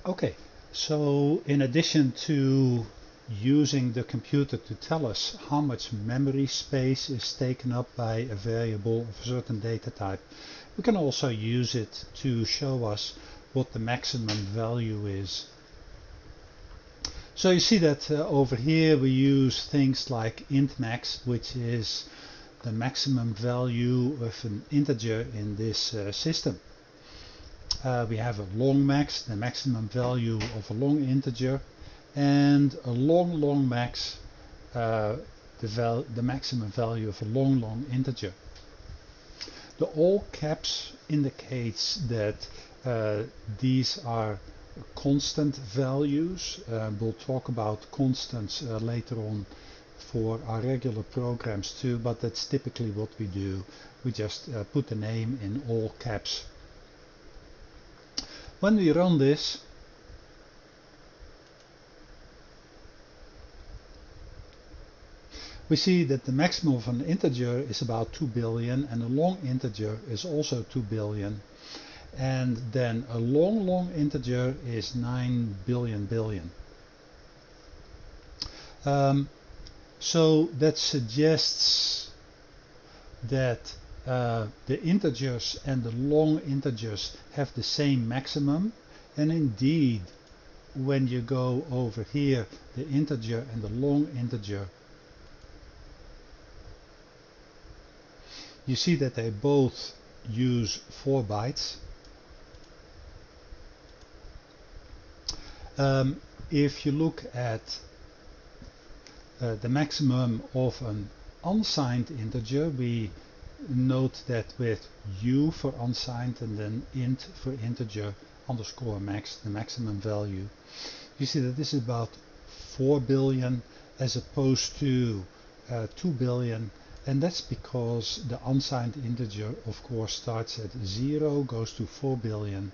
Okay, so in addition to using the computer to tell us how much memory space is taken up by a variable of a certain data type, we can also use it to show us what the maximum value is. So you see that over here we use things like int max, which is the maximum value of an integer in this system. We have a long max, the maximum value of a long integer, and a long max, the maximum value of a long integer. The all caps indicates that these are constant values. We'll talk about constants later on for our regular programs too, but that's typically what we do. We just put the name in all caps. When we run this, we see that the maximum of an integer is about 2 billion and a long integer is also 2 billion. And then a long integer is 9 billion. So that suggests that the integers and the long integers have the same maximum, and indeed when you go over here, the integer and the long integer, you see that they both use 4 bytes. If you look at the maximum of an unsigned integer, we note that with u for unsigned and then int for integer underscore max, the maximum value. You see that this is about 4 billion as opposed to 2 billion, and that's because the unsigned integer of course starts at 0, goes to 4 billion,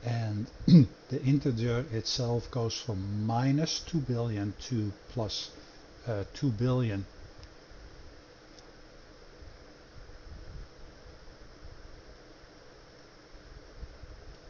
and the integer itself goes from minus 2 billion to plus 2 billion.